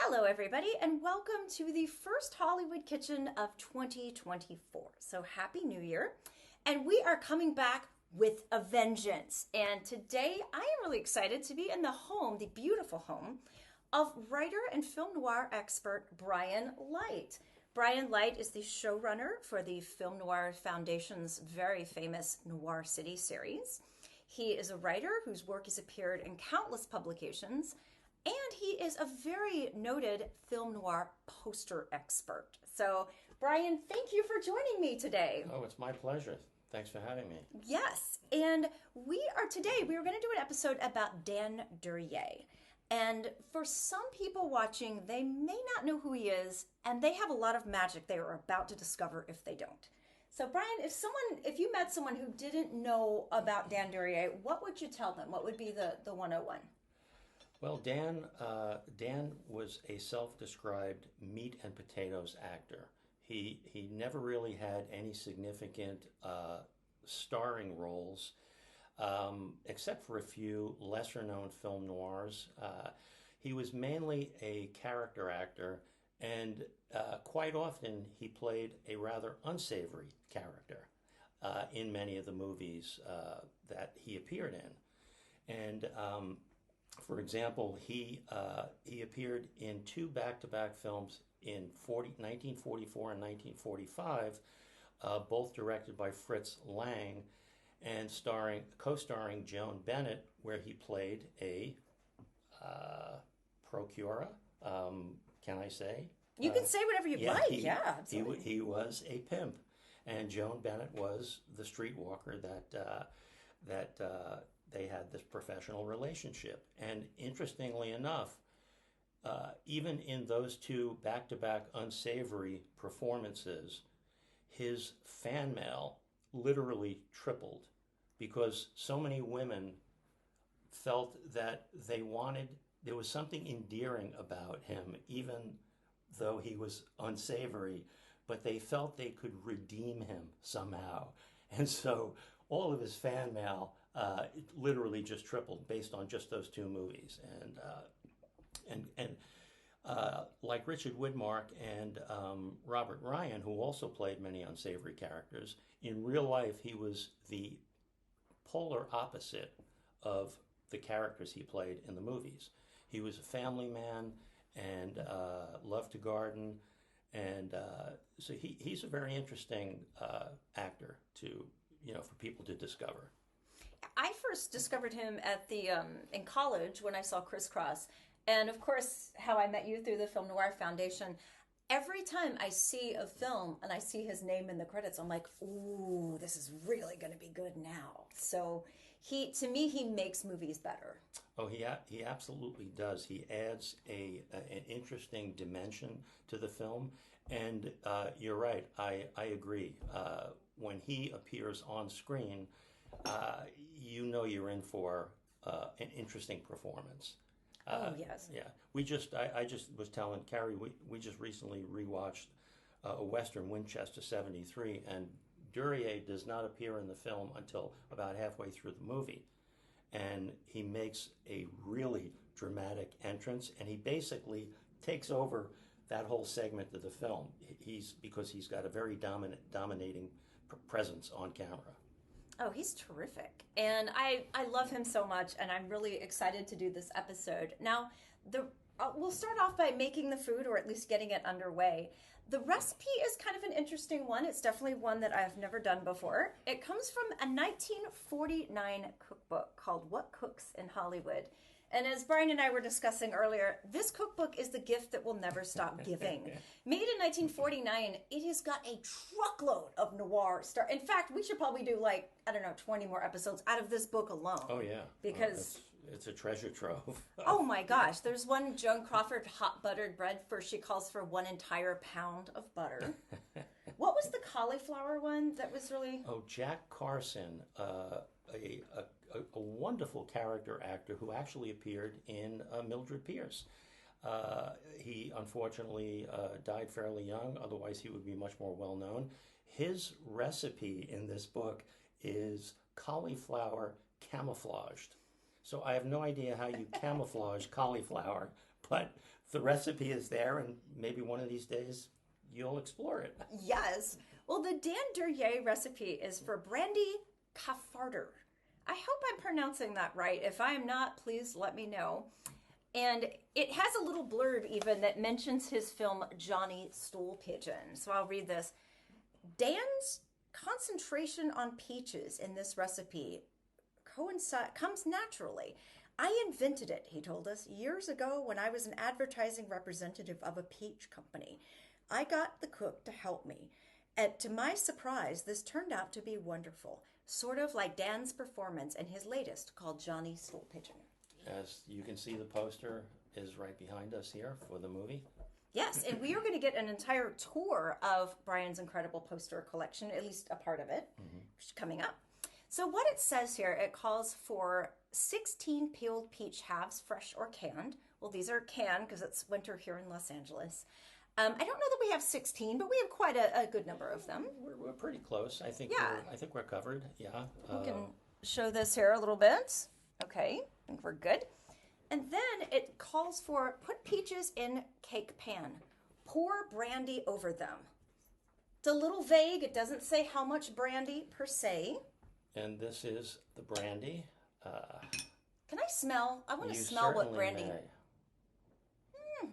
Hello, everybody, and welcome to the first Hollywood Kitchen of 2024. So, Happy New Year! And we are coming back with a vengeance. And today I am really excited to be in the home, the beautiful home, of writer and film noir expert Brian Light. Brian Light is the showrunner for the Film Noir Foundation's very famous Noir City series. He is a writer whose work has appeared in countless publications, and he is a very noted film noir poster expert. So, Brian, thank you for joining me today. Oh, it's my pleasure. Thanks for having me. Yes, and we are going to do an episode about Dan Duryea. And for some people watching, they may not know who he is, and they have a lot of magic they are about to discover if they don't. So, Brian, if you met someone who didn't know about Dan Duryea, what would you tell them? What would be the 101? Well, Dan was a self-described meat and potatoes actor. He never really had any significant starring roles, except for a few lesser-known film noirs. He was mainly a character actor, and quite often he played a rather unsavory character in many of the movies that he appeared in. And for example, he appeared in two back-to-back films in 1944 and 1945, both directed by Fritz Lang, and co-starring Joan Bennett, where he played a procura. Can I say? You can say whatever you'd like. Yeah, absolutely. He was a pimp, and Joan Bennett was the streetwalker that they had this professional relationship. And interestingly enough, even in those two back-to-back unsavory performances, his fan mail literally tripled because so many women felt that there was something endearing about him, even though he was unsavory, but they felt they could redeem him somehow. And so all of his fan mail it literally just tripled based on just those two movies. And like Richard Widmark and Robert Ryan, who also played many unsavory characters, in real life he was the polar opposite of the characters he played in the movies. He was a family man and loved to garden, and so he's a very interesting actor for people to discover. I first discovered him at in college when I saw Crisscross, and of course, how I met you through the Film Noir Foundation. Every time I see a film and I see his name in the credits, I'm like, ooh, this is really going to be good now. So to me, he makes movies better. Oh, he absolutely does. He adds an interesting dimension to the film, and you're right. I agree. When he appears on screen, you're in for an interesting performance. Oh, yes. Yeah. I just was telling Carrie, we just recently rewatched a Western, Winchester 73, and Duryea does not appear in the film until about halfway through the movie. And he makes a really dramatic entrance, and he basically takes over that whole segment of the film. Because he's got a very dominating presence on camera. Oh, he's terrific. And I love him so much, and I'm really excited to do this episode. Now, we'll start off by making the food, or at least getting it underway. The recipe is kind of an interesting one. It's definitely one that I've never done before. It comes from a 1949 cookbook called What Cooks in Hollywood. And as Brian and I were discussing earlier, this cookbook is the gift that will never stop giving. Made in 1949, it has got a truckload of noir stuff. In fact, we should probably do 20 more episodes out of this book alone. Oh, yeah. Because it's a treasure trove. Oh, my gosh. There's one Joan Crawford hot buttered bread she calls for 1 entire pound of butter. What was the cauliflower one that was really... Oh, Jack Carson, a wonderful character actor who actually appeared in Mildred Pierce. He unfortunately died fairly young, otherwise he would be much more well known. His recipe in this book is cauliflower camouflaged. So I have no idea how you camouflage cauliflower, but the recipe is there, and maybe one of these days you'll explore it. Yes. Well, the Dan Duryea recipe is for Brandy Cafarder. I hope I'm pronouncing that right. If I am not, please let me know. And it has a little blurb even that mentions his film Johnny Stool Pigeon. So I'll read this. Dan's concentration on peaches in this recipe comes naturally. I invented it, he told us, years ago when I was an advertising representative of a peach company. I got the cook to help me. And to my surprise, this turned out to be wonderful. Sort of like Dan's performance in his latest called Johnny Stool Pigeon. As you can see, the poster is right behind us here for the movie. Yes, and we are going to get an entire tour of Brian's incredible poster collection, at least a part of it, coming up. So what it says here, it calls for 16 peeled peach halves, fresh or canned. Well, these are canned because it's winter here in Los Angeles. I don't know that we have 16, but we have quite a good number of them. We're pretty close. I think we're covered. Yeah. We can show this here a little bit. Okay, I think we're good. And then it calls for put peaches in cake pan. Pour brandy over them. It's a little vague. It doesn't say how much brandy per se. And this is the brandy. Can I smell? I want to smell what brandy. May.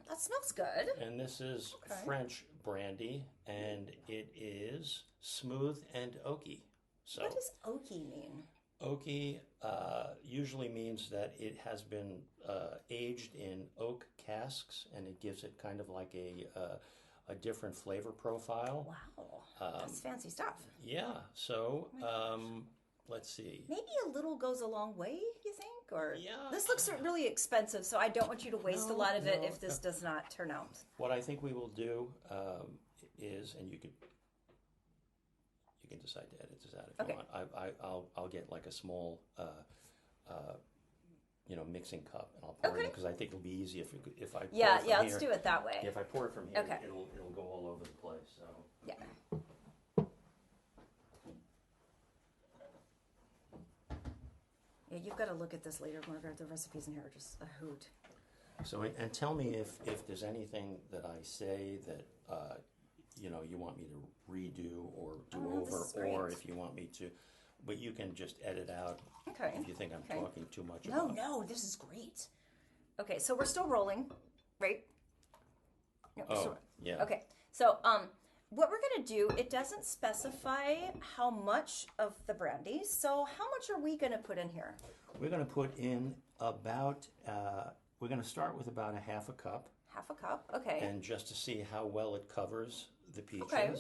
That smells good. And this is French brandy, and it is smooth and oaky. So what does oaky mean? Oaky usually means that it has been aged in oak casks, and it gives it kind of like a different flavor profile. Wow, that's fancy stuff. Yeah. So let's see. Maybe a little goes a long way, you think? Or yeah. This looks really expensive, so I don't want you to waste a lot of it if this does not turn out. What I think we will do is, and you can decide to edit this out if you want. I'll get like a small, mixing cup, and I'll pour it in because I think it'll be easy if I pour it from here. Let's do it that way. If I pour it from here, it'll go all over the place. So yeah. Yeah, you've got to look at this later, Margaret. The recipes in here are just a hoot. So, and tell me if there's anything that I say that you want me to redo or do over, or if you want me to, but you can just edit out if you think I'm talking too much about it. No, this is great. Okay, so we're still rolling, right? No, yeah. Okay, so what we're going to do, it doesn't specify how much of the brandy, so how much are we going to put in here? We're going to put in about, we're going to start with about a half a cup. Half a cup, okay. And just to see how well it covers the peaches. Okay.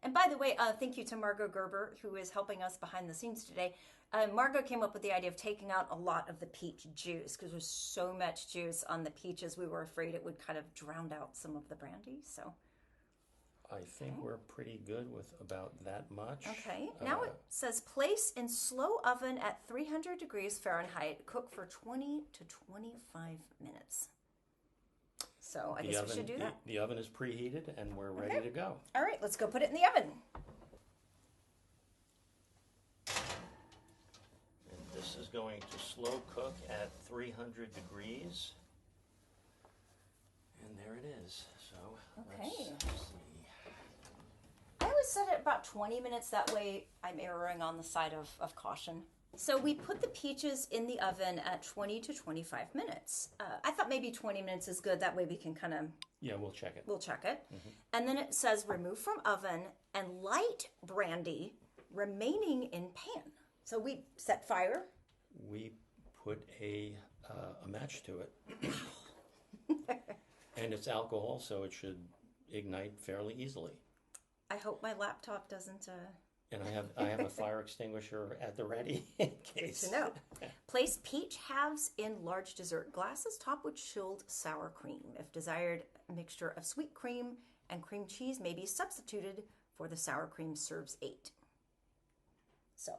And by the way, thank you to Margot Gerber, who is helping us behind the scenes today. Margot came up with the idea of taking out a lot of the peach juice because there's so much juice on the peaches. We were afraid it would kind of drown out some of the brandy. So I think we're pretty good with about that much. Okay. Now it says place in slow oven at 300 degrees Fahrenheit. Cook for 20 to 25 minutes. So I guess we should do that. The oven is preheated and we're ready to go. All right, let's go put it in the oven. And this is going to slow cook at 300 degrees. And there it is. So let's see. I always set it about 20 minutes. That way I'm erring on the side of caution. So we put the peaches in the oven at 20 to 25 minutes. I thought maybe 20 minutes is good. That way we can kind of... Yeah, we'll check it. We'll check it. Mm-hmm. And then it says remove from oven and light brandy remaining in pan. So we set fire. We put a match to it. And it's alcohol, so it should ignite fairly easily. I hope my laptop doesn't... And I have a fire extinguisher at the ready in case. Good to know. Place peach halves in large dessert glasses, topped with chilled sour cream. If desired, a mixture of sweet cream and cream cheese may be substituted for the sour cream serves 8. So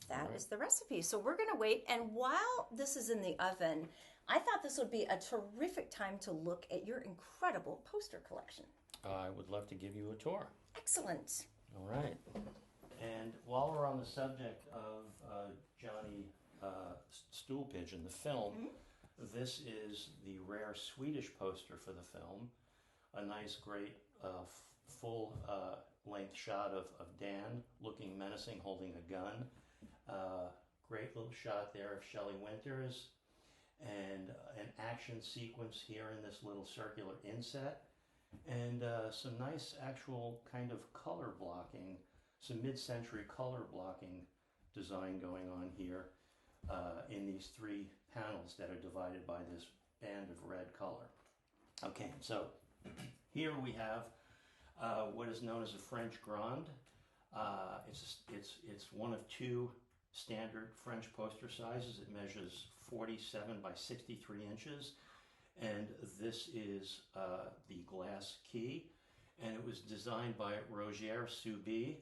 that is the recipe. So we're going to wait. And while this is in the oven, I thought this would be a terrific time to look at your incredible poster collection. I would love to give you a tour. Excellent. All right. And while we're on the subject of Johnny Stool Pigeon, the film, this is the rare Swedish poster for the film. A nice, great, full length shot of Dan looking menacing, holding a gun. Great little shot there of Shelley Winters, and an action sequence here in this little circular inset, and some nice actual kind of color blocking, some mid-century color blocking design going on here in these three panels that are divided by this band of red color. Okay, so here we have what is known as a French Grande. It's one of two standard French poster sizes. It measures 47 by 63 inches, and this is the glass key, and it was designed by Roger Soubi,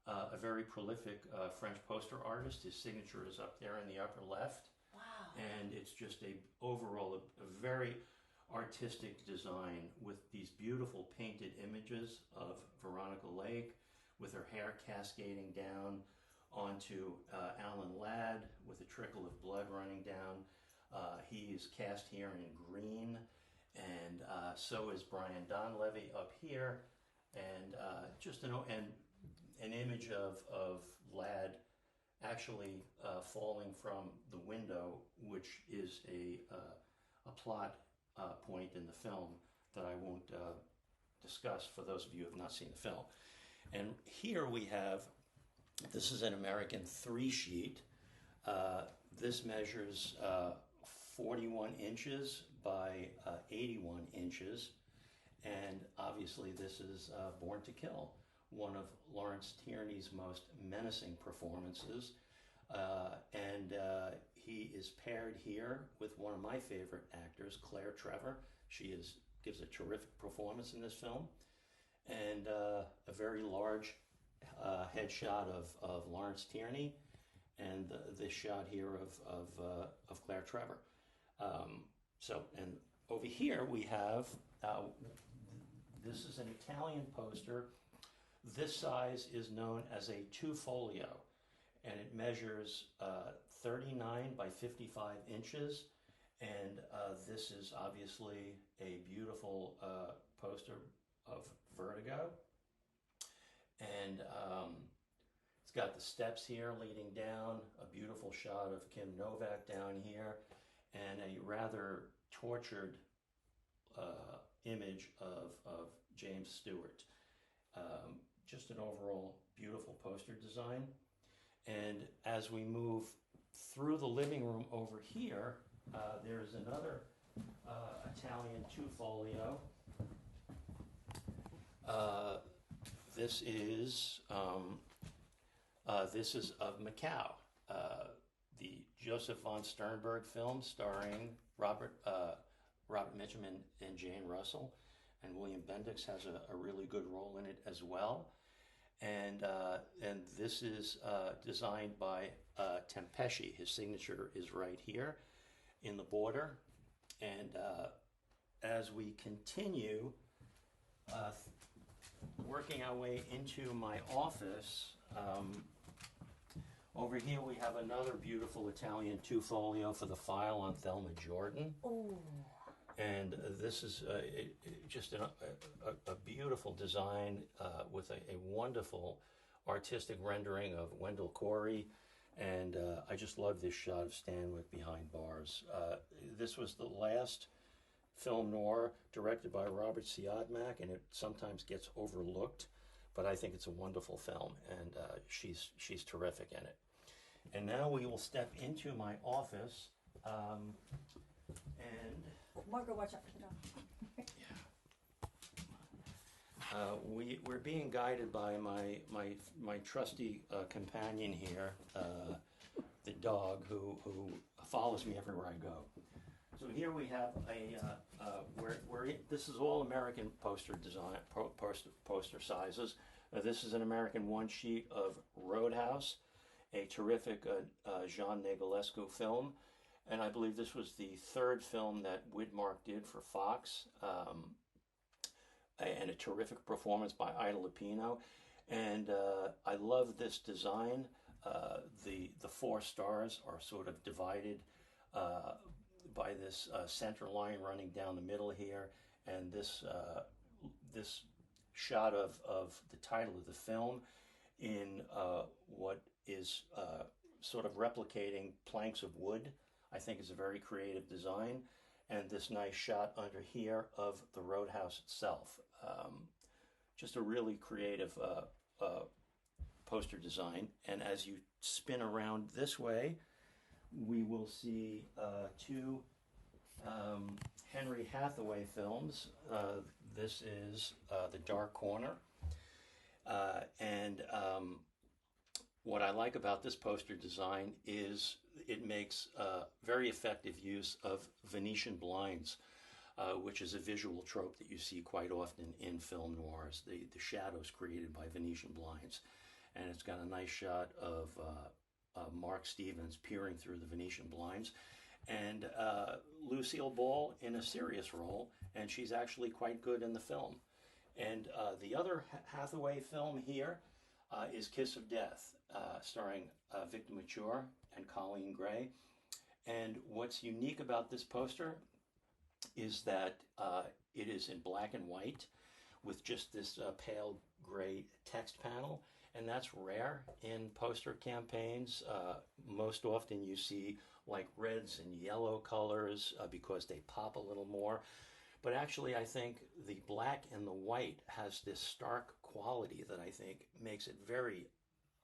a very prolific French poster artist. His signature is up there in the upper left. Wow. And it's just overall a very artistic design with these beautiful painted images of Veronica Lake with her hair cascading down onto Alan Ladd with a trickle of blood running down. He is cast here in green, and so is Brian Donlevy up here, and just an image of Ladd actually falling from the window, which is a plot point in the film that I won't discuss for those of you who have not seen the film. And here we have, this is an American 3-sheet. This measures 41 inches by 81 inches. And obviously this is Born to Kill, one of Lawrence Tierney's most menacing performances. And he is paired here with one of my favorite actors, Claire Trevor. She gives a terrific performance in this film. And a very large headshot of Lawrence Tierney, and this shot here of Claire Trevor. And over here we have, this is an Italian poster. This size is known as a 2-folio, and it measures 39 by 55 inches. And this is obviously a beautiful poster of Vertigo. And it's got the steps here leading down, a beautiful shot of Kim Novak down here, and a rather tortured image of James Stewart. Just an overall beautiful poster design. And as we move through the living room over here, there's another Italian 2-folio. This is of Macau, the Joseph von Sternberg film starring Robert Mitchum and Jane Russell, and William Bendix has a really good role in it as well. And this is designed by Tempesci. His signature is right here in the border. And as we continue working our way into my office, over here we have another beautiful Italian 2-folio for the file on Thelma Jordan. Oh. And this is just a beautiful design with a wonderful artistic rendering of Wendell Corey. And I just love this shot of Stanwyck behind bars. This was the last film noir directed by Robert Siodmak, and it sometimes gets overlooked, but I think it's a wonderful film, and she's terrific in it. And now we will step into my office, and Margot, watch out for the dog. we're being guided by my trusty companion here, the dog who follows me everywhere I go. So here we have this is all American poster design, poster sizes. This is an American 1-sheet of Roadhouse, a terrific Jean Negulescu film. And I believe this was the 3rd film that Widmark did for Fox, and a terrific performance by Ida Lupino. And I love this design. The four stars are sort of divided uh, by this center line running down the middle here, and this shot of the title of the film in what is sort of replicating planks of wood, I think is a very creative design. And this nice shot under here of the roadhouse itself. Just a really creative poster design. And as you spin around this way, we will see two Henry Hathaway films. This is The Dark Corner. And what I like about this poster design is it makes very effective use of Venetian blinds, which is a visual trope that you see quite often in film noirs, the shadows created by Venetian blinds. And it's got a nice shot of Mark Stevens peering through the Venetian blinds, and Lucille Ball in a serious role, and she's actually quite good in the film. And the other Hathaway film here is Kiss of Death, starring Victor Mature and Colleen Gray. And what's unique about this poster is that it is in black and white with just this pale gray text panel. And that's rare in poster campaigns. Most often you see like reds and yellow colors because they pop a little more. But actually, I think the black and the white has this stark quality that I think makes it very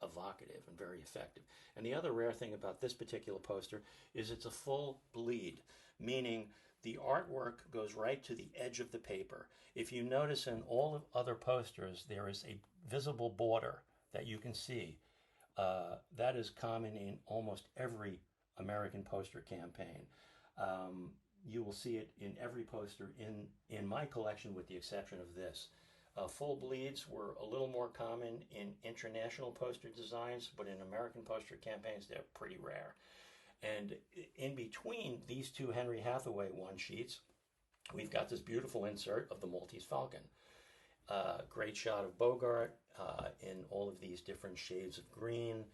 evocative and very effective. And the other rare thing about this particular poster is it's a full bleed, meaning the artwork goes right to the edge of the paper. If you notice in all of other posters, there is a visible border that you can see. That is common in almost every American poster campaign. You will see it in every poster in my collection with the exception of this. Full bleeds were a little more common in international poster designs, but in American poster campaigns, they're pretty rare. And in between these two Henry Hathaway one-sheets, we've got this beautiful insert of the Maltese Falcon. Great shot of Bogart in all of these different shades of green,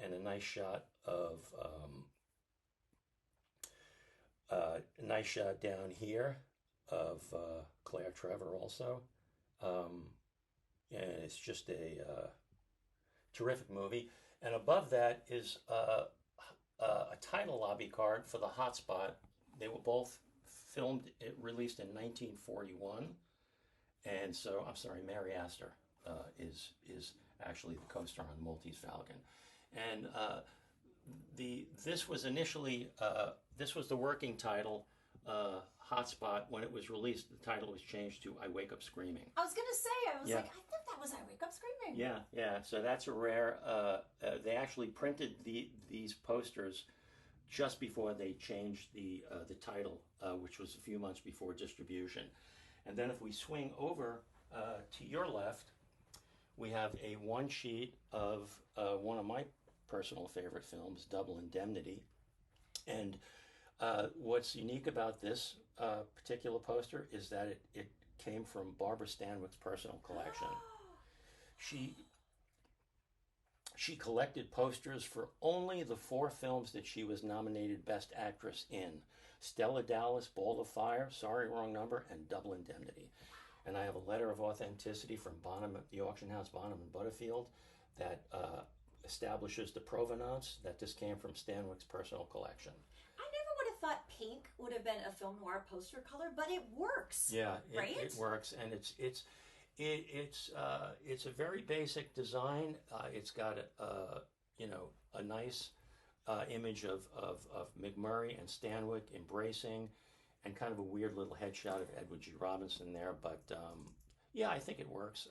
and a nice shot of down here of Claire Trevor also. And it's just a terrific movie. And above that is a title lobby card for The Hotspot. They were both released in 1941. And so, I'm sorry, Mary Astor is actually the co-star on Maltese Falcon. And this was initially, this was the working title, Hotspot. When it was released, the title was changed to I Wake Up Screaming. I was going to say, I was like, I thought that was I Wake Up Screaming. Yeah. So that's a rare, they actually printed these posters just before they changed the title, which was a few months before distribution. And then if we swing over to your left, we have a one sheet of one of my personal favorite films, Double Indemnity. And what's unique about this particular poster is that it came from Barbara Stanwyck's personal collection. She collected posters for only the 4 films that she was nominated Best Actress in: Stella Dallas, Ball of Fire, Sorry Wrong Number, and Double Indemnity. And I have a letter of authenticity from Bonham, the auction house Bonham and Butterfield, that establishes the provenance that this came from Stanwyck's personal collection. I never would have thought pink would have been a film noir poster color, but it works. Yeah, right? It works, and it's a very basic design. It's got a nice image of McMurray and Stanwyck embracing, and kind of a weird little headshot of Edward G. Robinson there. But yeah, I think it works,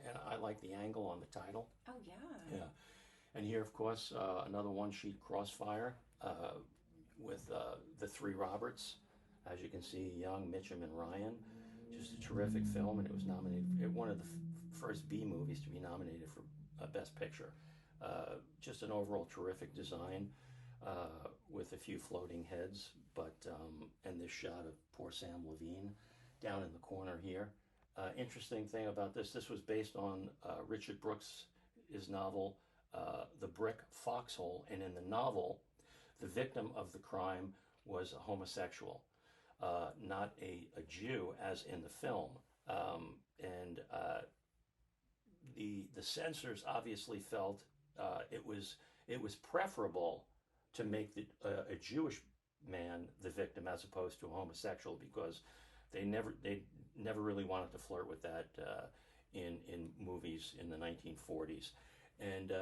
and I like the angle on the title. Oh yeah. Yeah, and here, of course, another one-sheet Crossfire with the 3 Roberts, as you can see, Young, Mitchum, and Ryan. Just a terrific film, and it was nominated, one of the first B movies to be nominated for Best Picture. Just an overall terrific design with a few floating heads, but and this shot of poor Sam Levine down in the corner here. Interesting thing about this was based on Richard Brooks' novel, The Brick Foxhole, and in the novel, the victim of the crime was a homosexual, not a Jew, as in the film. And the censors obviously felt it was preferable to make a Jewish man the victim as opposed to a homosexual, because they never really wanted to flirt with that in movies in the 1940s. And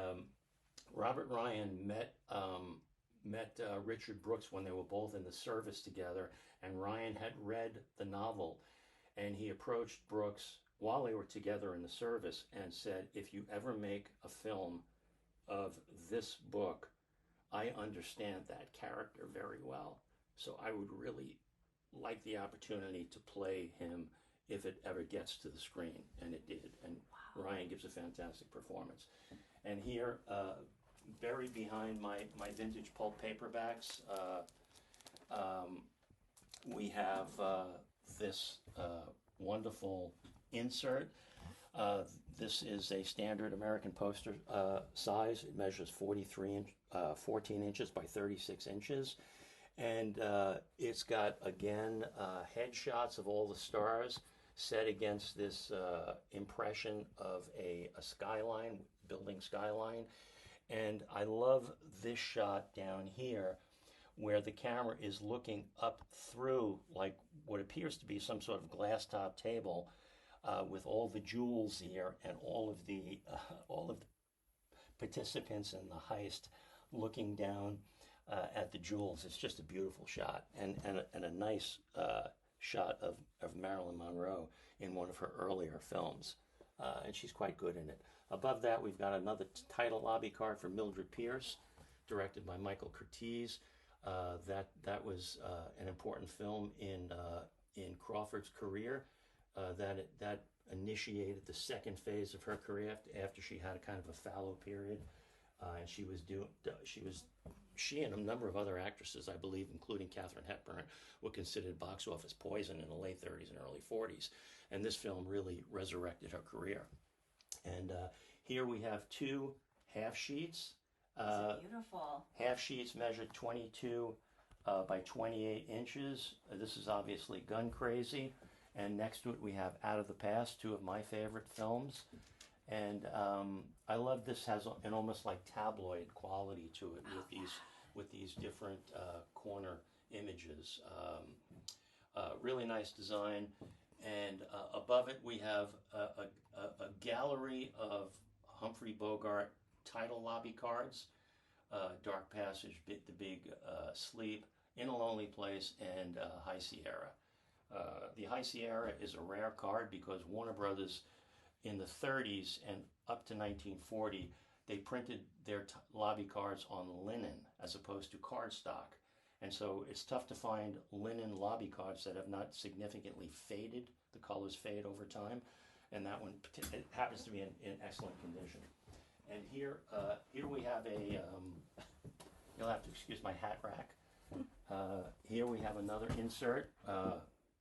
Robert Ryan met Richard Brooks when they were both in the service together, and Ryan had read the novel, and he approached Brooks while they were together in the service and said, "If you ever make a film of this book, I understand that character very well, so I would really like the opportunity to play him if it ever gets to the screen," and it did. And Ryan gives a fantastic performance. And here, buried behind my vintage pulp paperbacks, we have this wonderful insert. This is a standard American poster size. It measures 14 inches by 36 inches. And it's got, again, headshots of all the stars set against this impression of a skyline, building skyline. And I love this shot down here where the camera is looking up through like what appears to be some sort of glass top table with all the jewels here and all of the participants in the heist looking down at the jewels. It's just a beautiful shot, and a nice shot of Marilyn Monroe in one of her earlier films, and she's quite good in it. Above that, we've got another title lobby card for Mildred Pierce, directed by Michael Curtiz. That was an important film in Crawford's career. That initiated the second phase of her career after she had a kind of a fallow period, and she and a number of other actresses, I believe, including Katharine Hepburn, were considered box office poison in the late 30s and early 40s. And this film really resurrected her career. And here we have two half sheets. Beautiful. Half sheets measured 22 by 28 inches. This is obviously Gun Crazy. And next to it we have Out of the Past, two of my favorite films. And I love this, has an almost like tabloid quality to it with these different corner images. Really nice design. And above it we have a gallery of Humphrey Bogart title lobby cards, Dark Passage, The Big Sleep, In a Lonely Place, and High Sierra. The High Sierra is a rare card because Warner Brothers in the 30s and up to 1940, they printed their lobby cards on linen as opposed to cardstock. And so it's tough to find linen lobby cards that have not significantly faded. The colors fade over time. And that one it happens to be in excellent condition. And here we have you'll have to excuse my hat rack. Here we have another insert,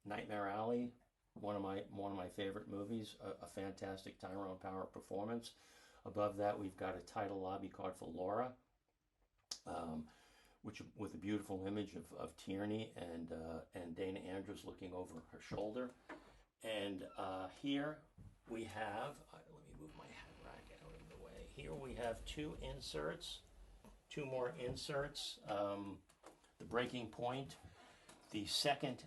Nightmare Alley, one of my favorite movies, a fantastic Tyrone Power performance. Above that, we've got a title lobby card for Laura, which with a beautiful image of Tierney and Dana Andrews looking over her shoulder. And here we have, let me move my hat rack out of the way. Here we have two more inserts. The Breaking Point, the second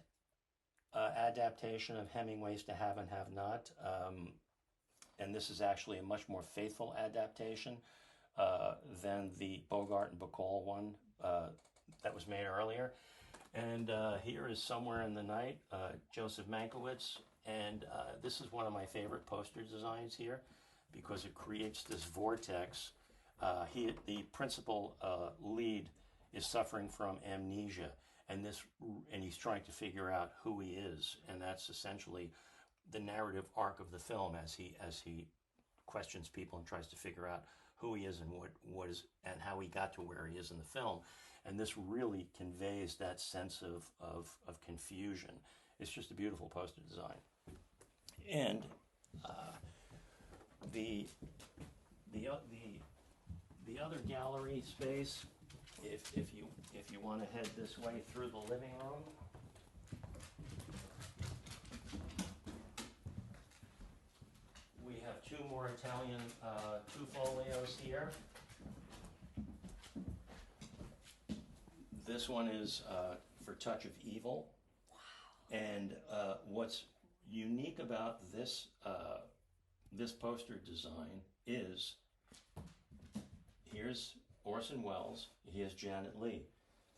adaptation of Hemingway's To Have and Have Not. And this is actually a much more faithful adaptation than the Bogart and Bacall one that was made earlier. And here is Somewhere in the Night, Joseph Mankiewicz. And this is one of my favorite poster designs here because it creates this vortex. The principal lead is suffering from amnesia, and he's trying to figure out who he is, and that's essentially the narrative arc of the film as he questions people and tries to figure out who he is and what is and how he got to where he is in the film. And this really conveys that sense of confusion. It's just a beautiful poster design. And the the o- the other gallery space, if you want to head this way through the living room, we have two more Italian two folios here. This one is for Touch of Evil. Wow. And what's unique about this this poster design is, here's Orson Welles, here's Janet Leigh.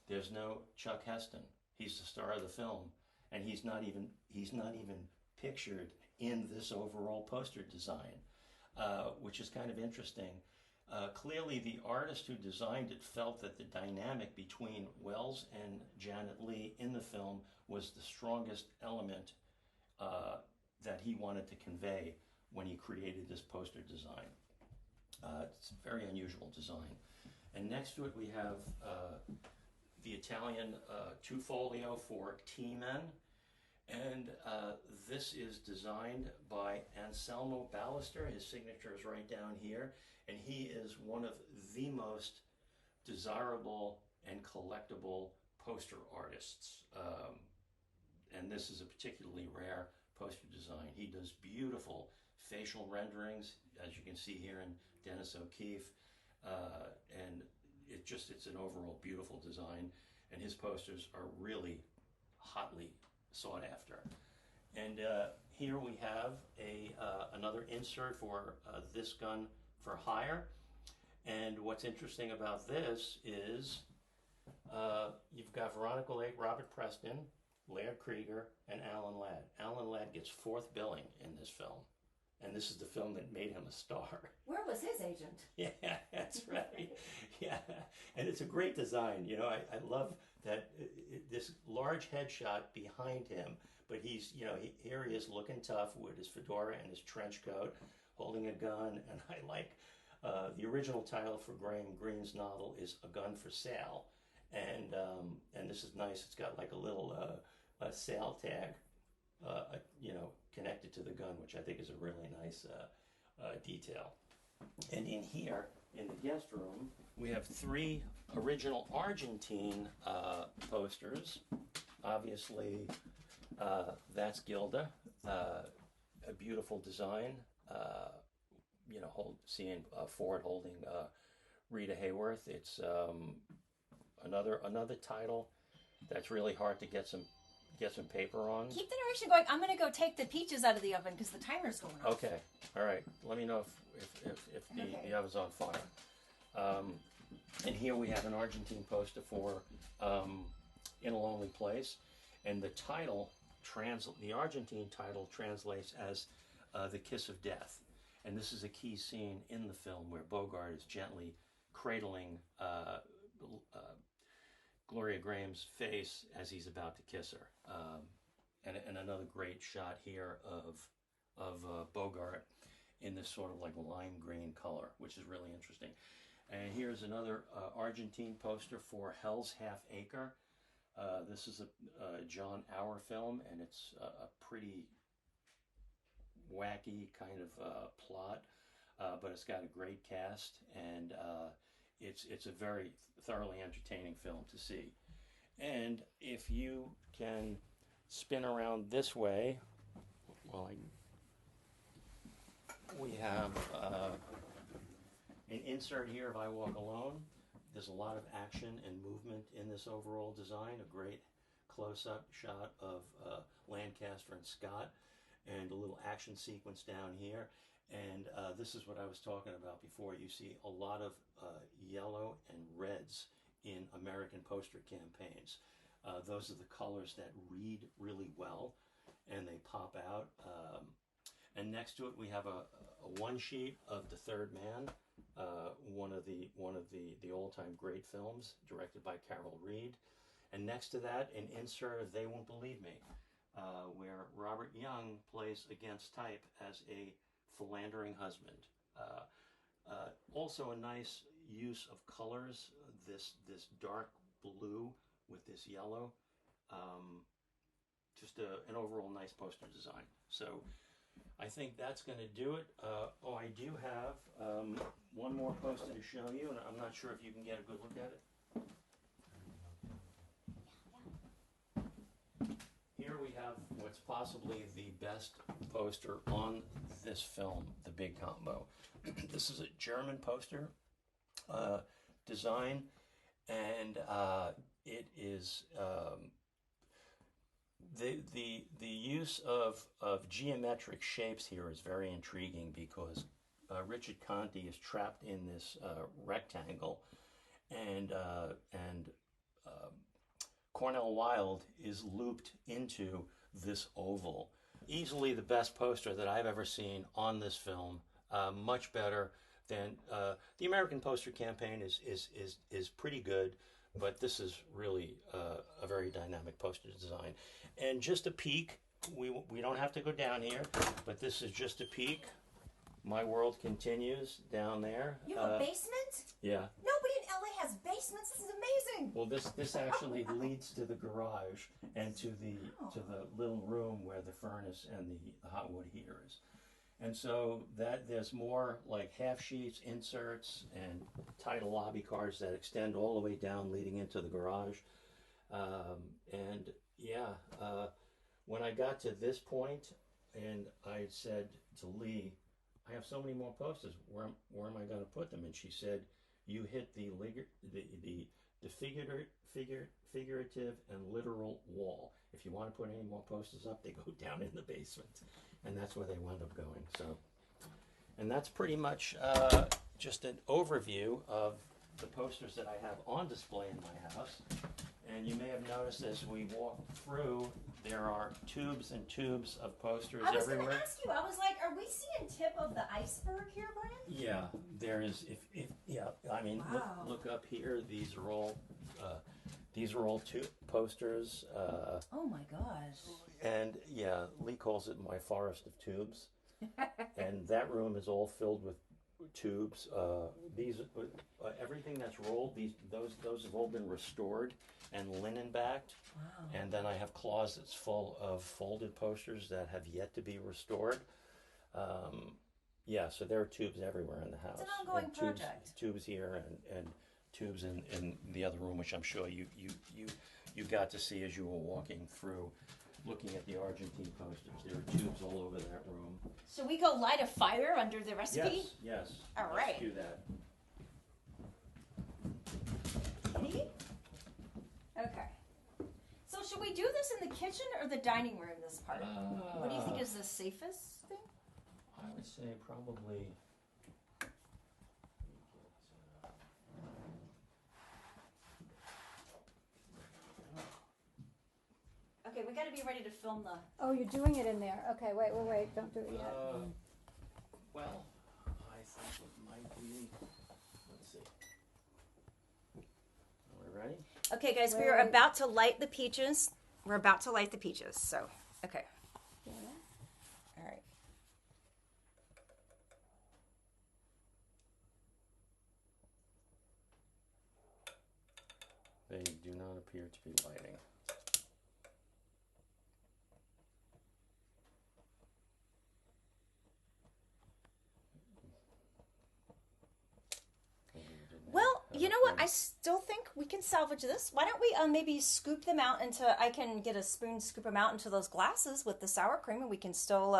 There's no Chuck Heston. He's the star of the film, and he's not even pictured in this overall poster design, which is kind of interesting. Clearly, the artist who designed it felt that the dynamic between Welles and Janet Leigh in the film was the strongest element that he wanted to convey when he created this poster design. It's a very unusual design. And next to it, we have the Italian two folio for T-Men. And this is designed by Anselmo Ballester. His signature is right down here. And he is one of the most desirable and collectible poster artists. And this is a particularly rare poster design. He does beautiful facial renderings, as you can see here in Dennis O'Keefe. And it's an overall beautiful design. And his posters are really hotly sought after. And here we have another insert for This Gun for Hire. And what's interesting about this is you've got Veronica Lake, Robert Preston, Laird Krieger, and Alan Ladd. Alan Ladd gets fourth billing in this film. And this is the film that made him a star. Where was his agent? Yeah, that's right. Yeah, and it's a great design. You know, I love that this large headshot behind him, but he's, you know, here he is looking tough with his fedora and his trench coat, holding a gun. And I like the original title for Graham Greene's novel is A Gun for Sale, and this is nice. It's got like a little sale tag, you know, connected to the gun, which I think is a really nice detail. And in here, in the guest room, we have three original Argentine posters. Obviously, that's Gilda, a beautiful design. You know, seeing Ford holding Rita Hayworth. It's another title that's really hard to get some paper on. Keep the narration going. I'm going to go take the peaches out of the oven because the timer's going off. Okay. All right. Let me know if the oven's on fire. And here we have an Argentine poster for In a Lonely Place. And the title, the Argentine title translates as The Kiss of Death. And this is a key scene in the film where Bogart is gently cradling Gloria Graham's face as he's about to kiss her. And another great shot here of Bogart in this sort of like lime green color, which is really interesting. And here's another Argentine poster for Hell's Half Acre. This is a John Auer film, and it's a pretty wacky kind of plot, but it's got a great cast, and it's a very thoroughly entertaining film to see. And if you can spin around this way, well, we have an insert here of I Walk Alone. There's a lot of action and movement in this overall design, a great close-up shot of Lancaster and Scott, and a little action sequence down here. And this is what I was talking about before. You see a lot of yellow and reds in American poster campaigns. Those are the colors that read really well, and they pop out. And next to it, we have a one sheet of The Third Man, one of the all-time great films, directed by Carol Reed. And next to that, an insert of They Won't Believe Me, where Robert Young plays against type as a philandering husband. Also a nice use of colors, this dark blue with this yellow. Just an overall nice poster design. So I think that's going to do it. Oh, I do have one more poster to show you, and I'm not sure if you can get a good look at it. Here we have what's possibly the best poster on this film, The Big Combo. This is a German poster design, and it is the use of geometric shapes here is very intriguing because Richard Conte is trapped in this rectangle, and Cornell Wilde is looped into this oval. Easily the best poster that I've ever seen on this film. Much better than the American poster campaign is pretty good, but this is really a very dynamic poster design. And just a peek, we don't have to go down here, but this is just a peek. My world continues down there. You have a basement? Yeah. Nobody in LA has basements. This is amazing. Well, this actually leads to the garage and to the little room where the furnace and the hot wood heater is. And so that there's more like half sheets, inserts, and title lobby cards that extend all the way down, leading into the garage. When I got to this point, and I said to Lee, I have so many more posters. Where am I going to put them? And she said, you hit the figurative and literal wall. If you want to put any more posters up, they go down in the basement. And that's where they wound up going. So, and that's pretty much just an overview of the posters that I have on display in my house. And you may have noticed as we walk through, there are tubes and tubes of posters everywhere. I was going to ask you, I was like, are we seeing tip of the iceberg here, Brian? Yeah, there is. I mean, wow. look up here. These are all posters. Oh my gosh. And yeah, Lee calls it my forest of tubes. And that room is all filled with tubes. Everything that's rolled, those have all been restored and linen backed. Wow. And then I have closets full of folded posters that have yet to be restored. So there are tubes everywhere in the house. It's an ongoing and project. Tubes here and tubes in the other room, which I'm sure you got to see as you were walking through, looking at the Argentine posters. There are tubes all over that room. Should we go light a fire under the recipe? Yes. All Let's right. do that. Ready? Okay. So should we do this in the kitchen or the dining room, this part? What do you think is the safest thing? I would say probably... Okay, we got to be ready to film the... Oh, you're doing it in there. Okay, wait, don't do it yet. Well, I think it might be... Let's see. Are we ready? Okay, guys, we are about to light the peaches. We're about to light the peaches, so, okay. Yeah. All right. They do not appear to be lighting. Well, you know what? I still think we can salvage this. Why don't we maybe scoop them out into... I can get a spoon, scoop them out into those glasses with the sour cream, and we can still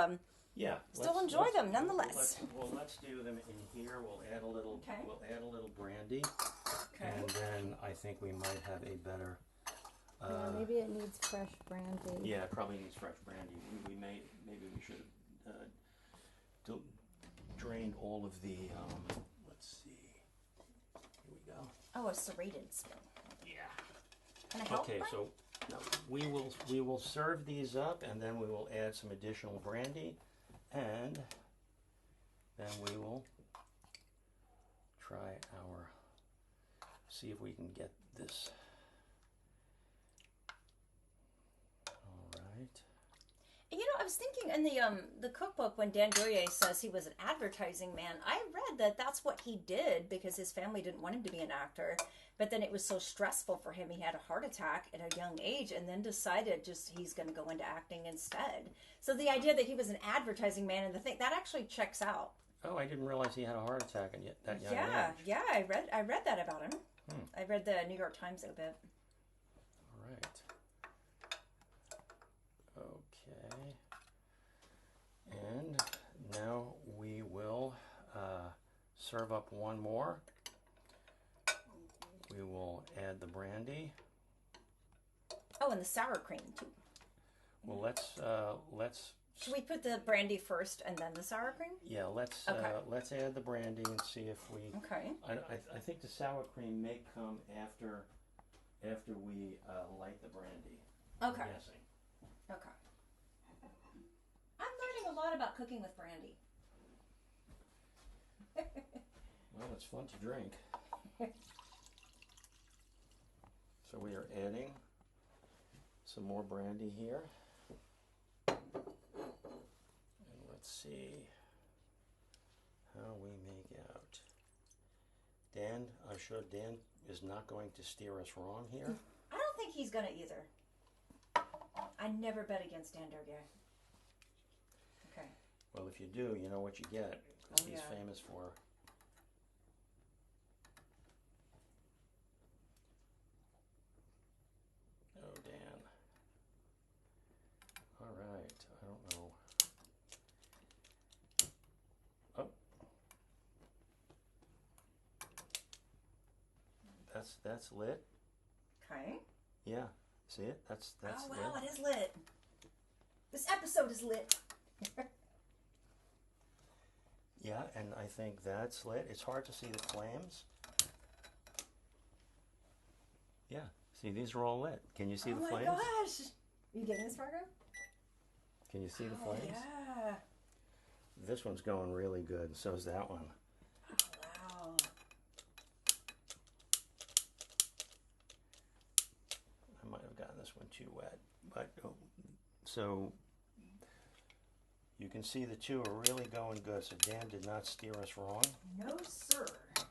enjoy them nonetheless. Let's do them in here. We'll add a little. Okay. We'll add a little brandy, Okay. and then I think we might have a better. Yeah, maybe it needs fresh brandy. Yeah, it probably needs fresh brandy. Maybe we should have drained all of the. Let's see. Here we go. Oh, a serrated spoon. Yeah. Can I help? Okay, Brian? so no, we will serve these up, and then we will add some additional brandy, and then we will try see if we can get this. All right. And you know, I was thinking in the cookbook when Dan Duryea says he was an advertising man, I read that that's what he did because his family didn't want him to be an actor. But then it was so stressful for him, he had a heart attack at a young age and then decided just he's going to go into acting instead. So the idea that he was an advertising man and the thing, that actually checks out. Oh, I didn't realize he had a heart attack at that young age. Yeah, I read that about him. I read the New York Times a bit. All right. Okay. And now we will serve up one more. We will add the brandy. Oh, and the sour cream too. Well, let's. Should we put the brandy first and then the sour cream? Yeah, let's add the brandy and see if we. Okay. I think the sour cream may come after we light the brandy. Okay. I'm guessing. Okay. I'm learning a lot about cooking with brandy. Well, it's fun to drink. So we are adding some more brandy here. And let's see how we make out. Dan, I'm sure Dan is not going to steer us wrong here. I don't think he's gonna either. I never bet against Dan Duryea. Okay. Well, if you do, you know what you get. Because he's yeah. famous for. Oh, Dan. All right. I don't know. Oh. That's lit. Okay. Yeah. See it? That's oh lit. wow, it is lit. This episode is lit. Yeah, and I think that's lit. It's hard to see the flames. Yeah. See, these are all lit. Can you see the flames? Oh my gosh! You getting this, Fargo? Can you see the flames? Yeah. This one's going really good, and so is that one. Oh, wow. I might have gotten this one too wet, but so you can see the two are really going good. So Dan did not steer us wrong. No, sir.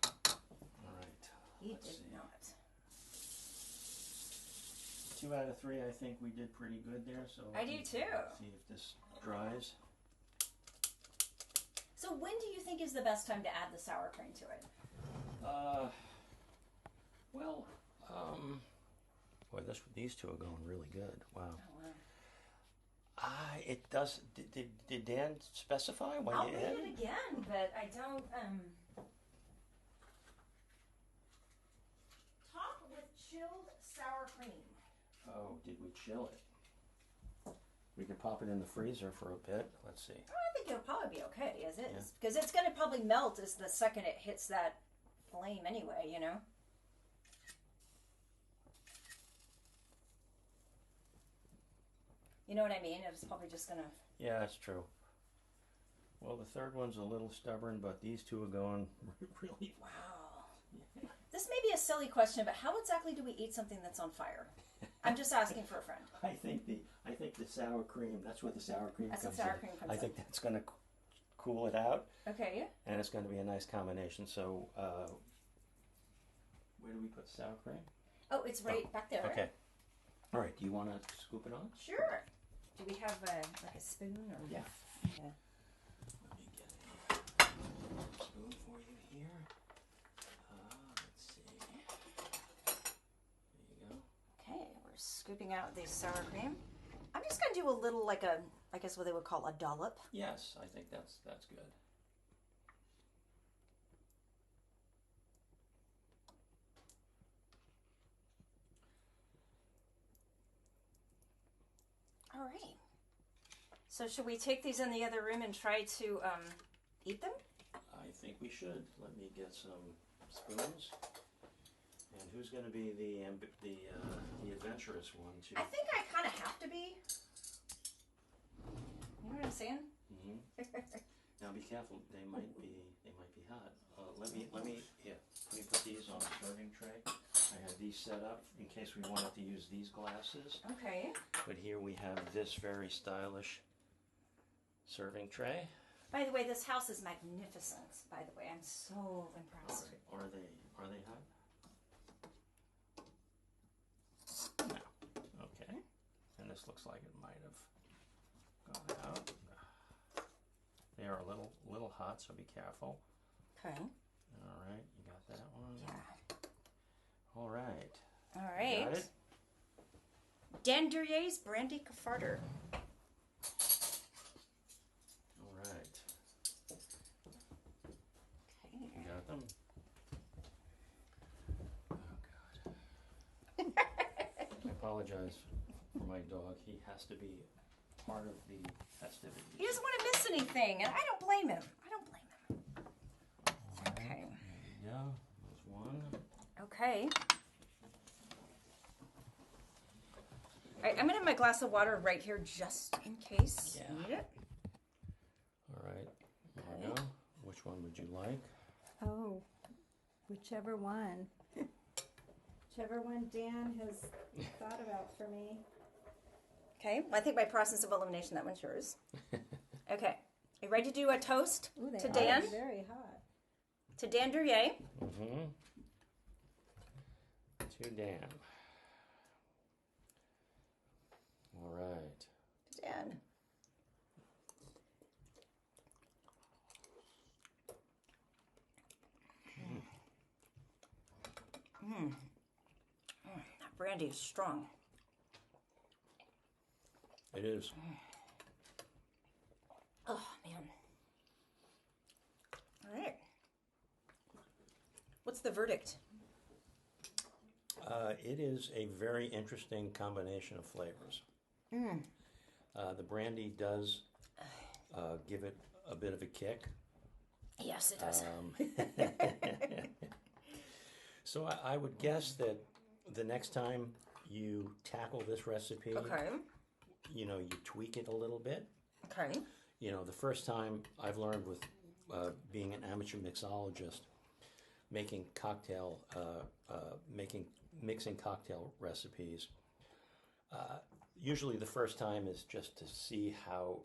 All right. He Let's did see. not. 2 out of 3, I think we did pretty good there. So I do too. See if this dries. So when do you think is the best time to add the sour cream to it? Well, boy, these two are going really good. Wow. Oh, wow. It does. Did Dan specify when I'll you read add it again, but I don't. Top with chilled sour cream. Oh, did we chill it? We can pop it in the freezer for a bit. Let's see. I think it'll probably be okay as is, Yeah. because it's going to probably melt as the second it hits that flame anyway. You know. You know what I mean? It's probably just gonna. Yeah, that's true. Well, the third one's a little stubborn, but these two are going really. Wow. This may be a silly question, but how exactly do we eat something that's on fire? I'm just asking for a friend. I think the sour cream. That's where the sour cream That's comes what sour in. cream comes I in. think that's going to cool it out, Okay. and it's going to be a nice combination. So, where do we put the sour cream? Oh, it's right back there. Okay. All right. Do you want to scoop it on? Sure. Do we have like a spoon or? Yeah. Yeah. Let me get a spoon for you here. Let's see. There you go. Okay, we're scooping out the sour cream. I'm just gonna do a little, like I guess what they would call a dollop. Yes, I think that's good. All right. So should we take these in the other room and try to eat them? I think we should. Let me get some spoons. And who's going to be the adventurous one too? I think I kind of have to be. You know what I'm saying? Mm-hmm. Now be careful. They might be hot. Let me put these on a serving tray. I had these set up in case we wanted to use these glasses. Okay. But here we have this very stylish serving tray. By the way, this house is magnificent. By the way, I'm so impressed. Are they hot? No. Okay. And this looks like it might have gone out. They are a little hot, so be careful. Okay. All right, you got that one? Yeah. All right. All right. Got it? Duryea's Brandy Cafarder. All right. Okay. You got them? Oh, God. I apologize for my dog. He has to be part of the festivities. He doesn't want to miss anything, and I don't blame him. Okay. There you go. There's one. Okay. All right, I'm gonna have my glass of water right here just in case you need it. All right. There we go. Which one would you like? Oh, whichever one. Whichever one Dan has thought about for me. Okay, well, I think by process of elimination, that one's yours. Okay, you ready to do a toast Ooh, to they Dan? are very hot. To Dan Duryea. Mm-hmm. To Dan. All right. Dan. That brandy is strong. It is. Oh, man. All right. What's the verdict? It is a very interesting combination of flavors. The brandy does give it a bit of a kick. Yes, it does. So I would guess that the next time you tackle this recipe, Okay. you tweak it a little bit. Okay. The first time I've learned with being an amateur mixologist, making mixing cocktail recipes. Usually, the first time is just to see how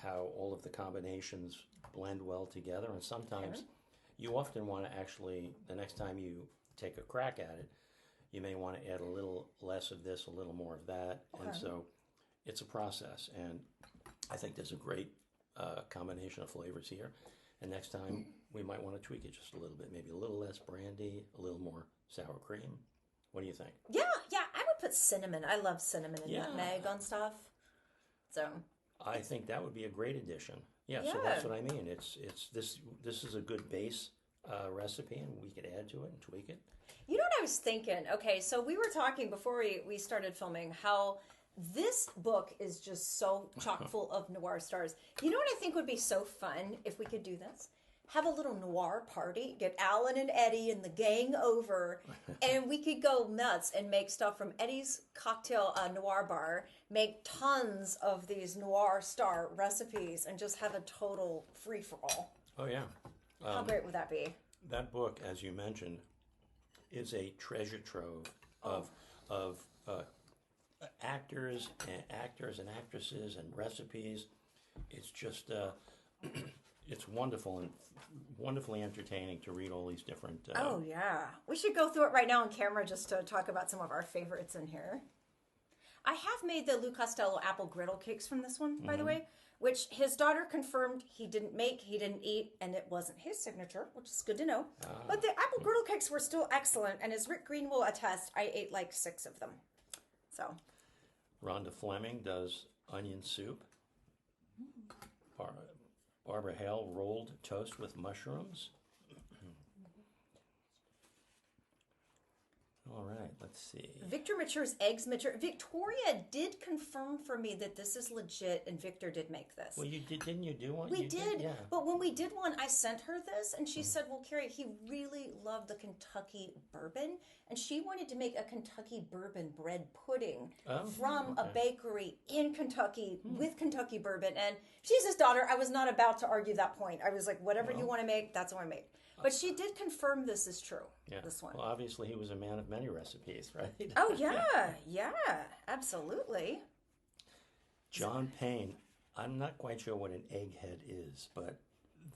all of the combinations blend well together, and sometimes you often want to actually, the next time you take a crack at it, you may want to add a little less of this, a little more of that, and so it's a process. And I think there's a great combination of flavors here. And next time we might want to tweak it just a little bit, maybe a little less brandy, a little more sour cream. What do you think? Yeah, I would put cinnamon. I love cinnamon and nutmeg on stuff. So I think that would be a great addition. Yeah, so that's what I mean. It's this is a good base recipe, and we could add to it and tweak it. You know what I was thinking? Okay, so we were talking before we started filming how this book is just so chock full of noir stars. You know what I think would be so fun if we could do this? Have a little noir party, get Alan and Eddie and the gang over, and we could go nuts and make stuff from Eddie's cocktail noir bar, make tons of these noir star recipes, and just have a total free-for-all. Oh, yeah. How great would that be? That book, as you mentioned, is a treasure trove of actors and actresses and recipes. It's just it's wonderful and wonderfully entertaining to read all these different. Oh yeah, we should go through it right now on camera just to talk about some of our favorites in here. I have made the Lou Costello apple griddle cakes from this one, by the way, which his daughter confirmed he didn't make, he didn't eat, and it wasn't his signature, which is good to know. But the apple griddle cakes were still excellent, and as Rick Green will attest, I ate like 6 of them. So, Rhonda Fleming does onion soup. Barbara Hale rolled toast with mushrooms. All right, let's see. Victor Mature's eggs mature. Victoria did confirm for me that this is legit, and Victor did make this. Well, you did, didn't you do one? We You did, yeah. but when we did one, I sent her this, and she said, well, Carrie, he really loved the Kentucky bourbon, and she wanted to make a Kentucky bourbon bread pudding from a bakery in Kentucky with Kentucky bourbon, and she's his daughter. I was not about to argue that point. I was like, whatever you want to make, that's what I make. But she did confirm this is true, this one. Well, obviously, he was a man of many recipes, right? Oh, yeah, absolutely. John Payne I'm not quite sure what an egghead is, but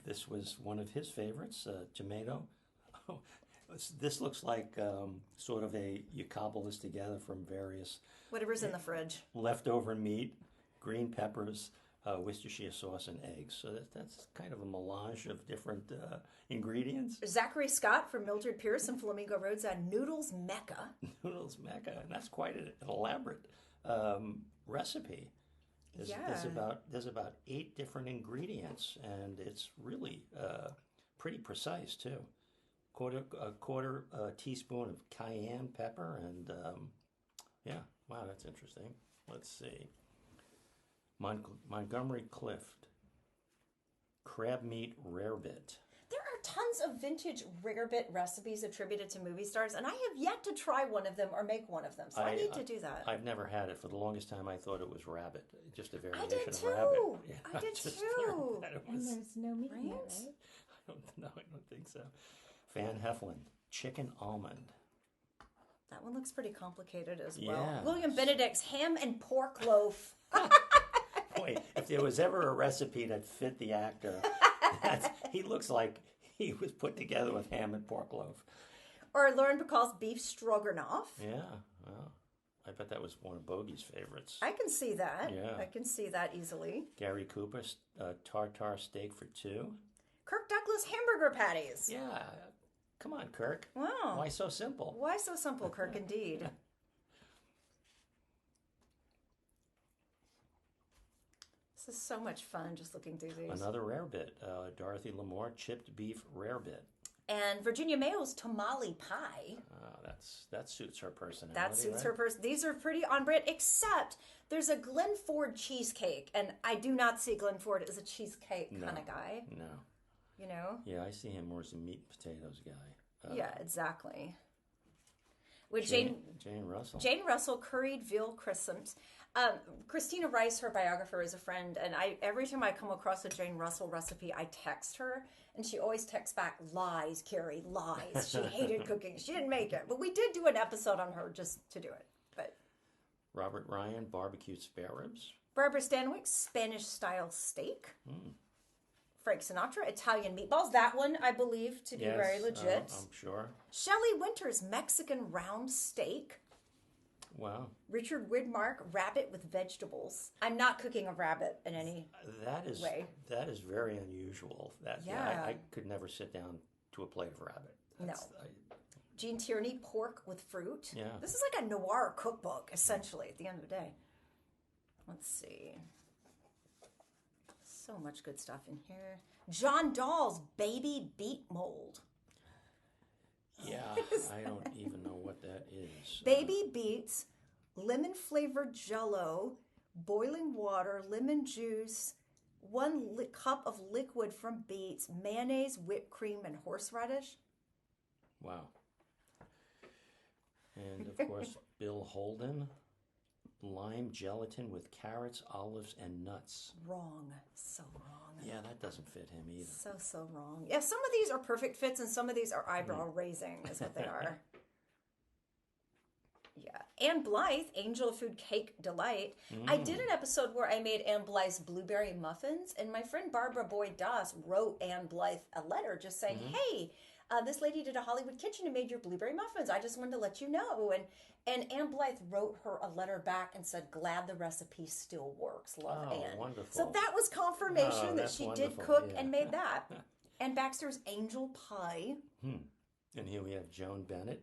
this was one of his favorites, tomato. This looks like sort of you cobble this together from various Whatever's in the fridge. leftover meat, green peppers, Worcestershire sauce, and eggs. So that's kind of a melange of different ingredients. Zachary Scott from Mildred Pierce and Flamingo Road said Noodles Mecca. Noodles Mecca, and that's quite an elaborate recipe. There's about 8 different ingredients, and it's really pretty precise too. A quarter teaspoon of cayenne pepper, and yeah, wow, that's interesting. Let's see. Montgomery Clift crab meat rarebit. There are tons of vintage rarebit recipes attributed to movie stars, and I have yet to try one of them or make one of them, so I need to do that. I've never had it. For the longest time, I thought it was rabbit, just a variation I did of too. rabbit. Yeah, I did just too. learned that it And was. there's no meat in it, Right? right? I don't think so. Van Heflin, chicken almond. That one looks pretty complicated as well. Yeah. William Benedict's ham and pork loaf. Boy, if there was ever a recipe that fit the actor, he looks like he was put together with ham and pork loaf. Or Lauren Bacall's beef stroganoff. Yeah, well, I bet that was one of Bogey's favorites. I can see that. Yeah. I can see that easily. Gary Cooper's tartare steak for 2. Kirk Douglas hamburger patties. Yeah, come on, Kirk. Wow. Why so simple? Why so simple, Kirk, indeed. This is so much fun just looking through these. Another rarebit, Dorothy L'Amour chipped beef rarebit. And Virginia Mayo's tamale pie. That suits her personality. That suits right? her person. These are pretty on brand, except there's a Glenn Ford cheesecake, and I do not see Glenn Ford as a cheesecake kind of guy. No. You know? Yeah, I see him more as a meat and potatoes guy. Yeah, exactly. With Jane Russell. Jane Russell, curried veal crescent. Christina Rice, her biographer, is a friend, and every time I come across a Jane Russell recipe, I text her, and she always texts back, "Lies, Carrie, lies." She hated cooking. She didn't make it, but we did do an episode on her just to do it. But Robert Ryan, barbecued spare ribs. Barbara Stanwyck, Spanish-style steak. Frank Sinatra, Italian meatballs. That one, I believe, to be very legit. I'm sure. Shelley Winters, Mexican round steak. Wow. Richard Widmark, rabbit with vegetables. I'm not cooking a rabbit in any way. That is very unusual. I could never sit down to a plate of rabbit. Gene Tierney, pork with fruit. Yeah. This is like a noir cookbook, essentially, at the end of the day. Let's see. So much good stuff in here. John Dahl's baby beet mold. Yeah, I don't even know what that is. Baby beets, lemon-flavored Jell-O, boiling water, lemon juice, 1 cup of liquid from beets, mayonnaise, whipped cream, and horseradish. Wow. And of course, Bill Holden, lime gelatin with carrots, olives, and nuts. Wrong. So wrong. Yeah, that doesn't fit him either. So wrong. Yeah, some of these are perfect fits and some of these are eyebrow raising is what they are. Yeah. Anne Blythe, Angel Food Cake Delight. I did an episode where I made Anne Blythe's blueberry muffins, and my friend Barbara Boyd Doss wrote Anne Blythe a letter just saying, hey, this lady did a Hollywood Kitchen and made your blueberry muffins. I just wanted to let you know. And Anne Blythe wrote her a letter back and said, glad the recipe still works. Love, Anne. Wonderful. So that was confirmation that she did cook and made that. And Baxter's Angel Pie. And here we have Joan Bennett.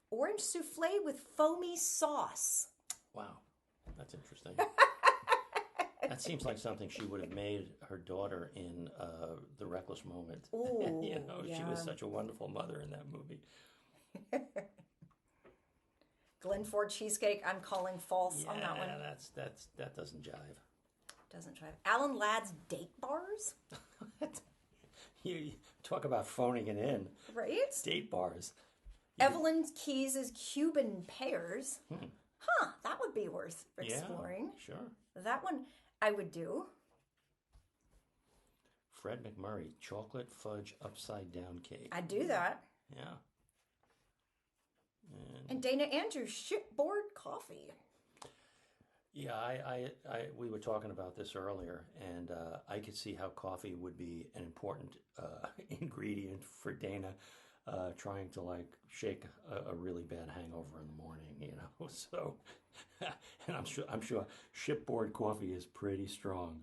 Orange souffle with foamy sauce. Wow, that's interesting. That seems like something she would have made her daughter in The Reckless Moment. Ooh, She was such a wonderful mother in that movie. Glen Ford cheesecake, I'm calling false on that one. That doesn't jive. Doesn't jive. Alan Ladd's date bars? You talk about phoning it in. Right? Date bars. Evelyn Keyes' Cuban pears. That would be worth exploring. Yeah, sure. That one I would do. Fred McMurray, chocolate fudge upside down cake. I'd do that. Yeah. And Dana Andrews, shipboard coffee. Yeah, we were talking about this earlier, and I could see how coffee would be an important ingredient for Dana, trying to like shake a really bad hangover in the morning, you know. So, and I'm sure shipboard coffee is pretty strong.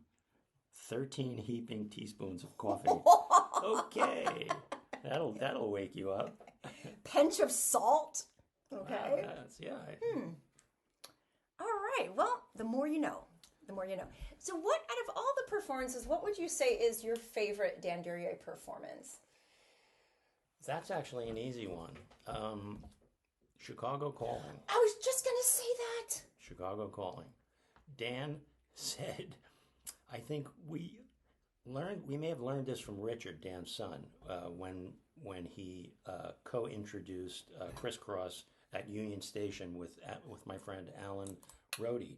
13 heaping teaspoons of coffee. Okay, that'll wake you up. Pinch of salt. Okay. Yeah. All right. Well, the more you know. The more you know. So, what out of all the performances, what would you say is your favorite Dan Duryea performance? That's actually an easy one. Chicago Calling. I was just gonna say that. Chicago Calling. Dan said, I think we may have learned this from Richard, Dan's son, when he co-introduced Crisscross at Union Station with my friend Alan Rohde.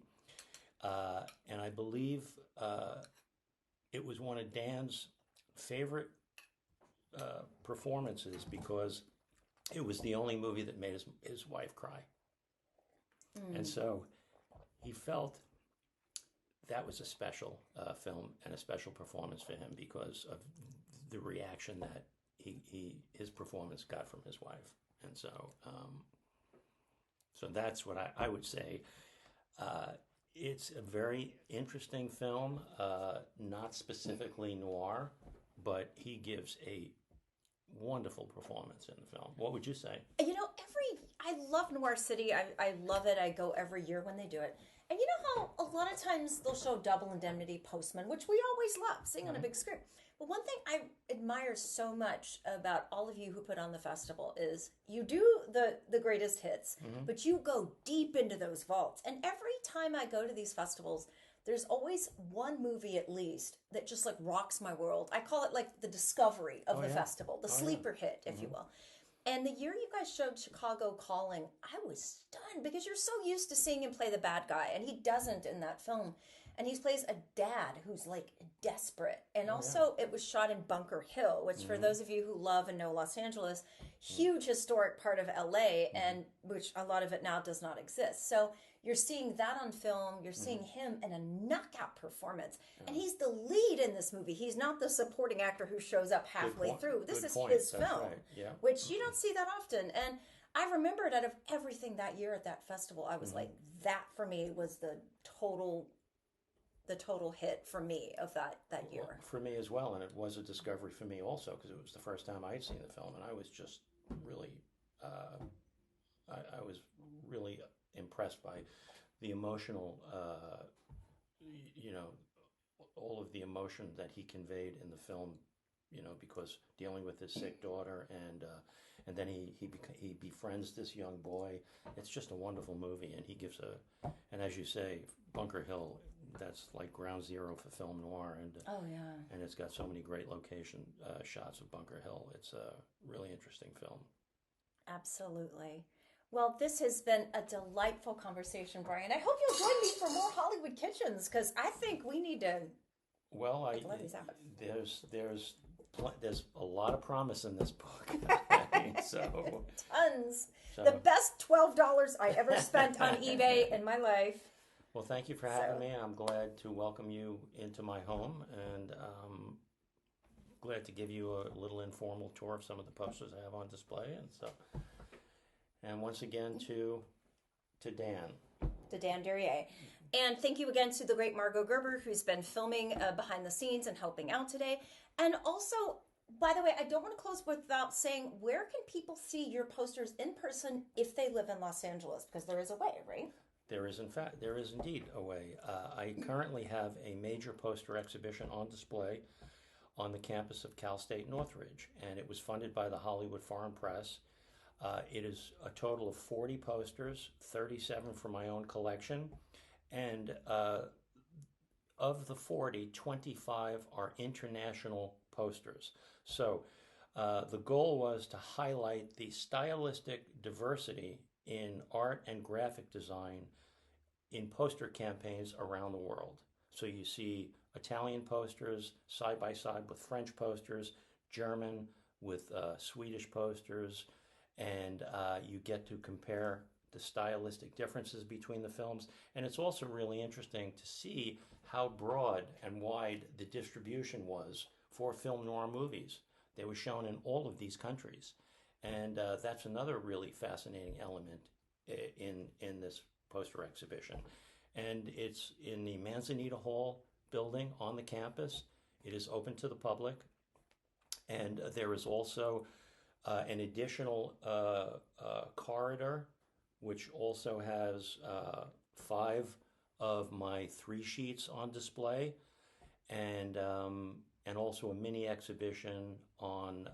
And I believe it was one of Dan's favorite performances because it was the only movie that made his wife cry. And so he felt that was a special film and a special performance for him because of the reaction that his performance got from his wife. And so so that's what I would say. It's a very interesting film, not specifically noir, but he gives a wonderful performance in the film. What would you say? You know, I love Noir City. I love it. I go every year when they do it. And you know how a lot of times they'll show Double Indemnity Postman, which we always love, seeing on a big screen. But one thing I admire so much about all of you who put on the festival is you do the greatest hits, but you go deep into those vaults. And every time I go to these festivals, there's always one movie at least that just like rocks my world. I call it like the discovery of the festival, the sleeper hit, if you will. And the year you guys showed Chicago Calling, I was stunned because you're so used to seeing him play the bad guy, and he doesn't in that film. And he plays a dad who's like desperate. And also it was shot in Bunker Hill, which for those of you who love and know Los Angeles, huge historic part of LA, and which a lot of it now does not exist. So you're seeing that on film, you're seeing him in a knockout performance. And he's the lead in this movie. He's not the supporting actor who shows up halfway through. This is his film, which you don't see that often. And I remembered out of everything that year at that festival, I was like, that for me was the total hit for me of that year. Well, for me as well, and it was a discovery for me also because it was the first time I'd seen the film, and I was just really, I was really impressed by the emotional, all of the emotion that he conveyed in the film, because dealing with his sick daughter and then he befriends this young boy. It's just a wonderful movie, and he gives and as you say, Bunker Hill, that's like ground zero for film noir, and it's got so many great location shots of Bunker Hill. It's a really interesting film. Absolutely. Well, this has been a delightful conversation, Brian. I hope you'll join me for more Hollywood Kitchens because I think we need to. Well, there's a lot of promise in this book. So tons. So. The best $12 I ever spent on eBay in my life. Well, thank you for having me. I'm glad to welcome you into my home, and glad to give you a little informal tour of some of the posters I have on display, and once again to Dan. To Dan Duryea. And thank you again to the great Margot Gerber, who's been filming behind the scenes and helping out today. And also, by the way, I don't want to close without saying, where can people see your posters in person if they live in Los Angeles? Because there is a way, right? There is indeed a way. I currently have a major poster exhibition on display on the campus of Cal State Northridge, and it was funded by the Hollywood Foreign Press. It is a total of 40 posters, 37 from my own collection, and of the 40, 25 are international posters. So the goal was to highlight the stylistic diversity in art and graphic design in poster campaigns around the world. So you see Italian posters side by side with French posters, German with Swedish posters, and you get to compare the stylistic differences between the films. And it's also really interesting to see how broad and wide the distribution was for film noir movies. They were shown in all of these countries. And that's another really fascinating element in this poster exhibition. And it's in the Manzanita Hall building on the campus. It is open to the public. And there is also an additional corridor, which also has 5 of my 3 sheets on display, and also a mini exhibition on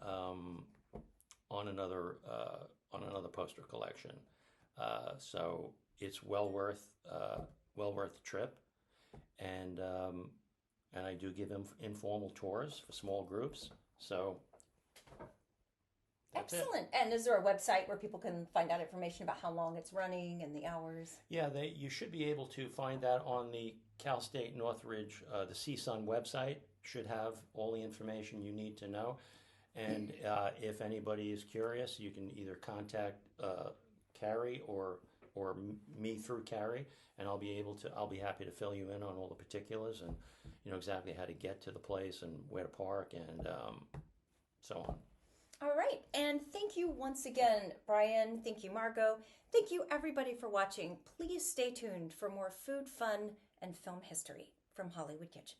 another poster collection. So it's well worth the trip, and I do give informal tours for small groups. So that's excellent. And is there a website where people can find out information about how long it's running and the hours? Yeah, you should be able to find that on the Cal State Northridge, the CSUN website should have all the information you need to know. And if anybody is curious, you can either contact Carrie or me through Carrie, and I'll be happy to fill you in on all the particulars and exactly how to get to the place and where to park and so on. All right. And thank you once again, Brian. Thank you, Margot. Thank you, everybody, for watching. Please stay tuned for more food, fun, and film history from Hollywood Kitchen.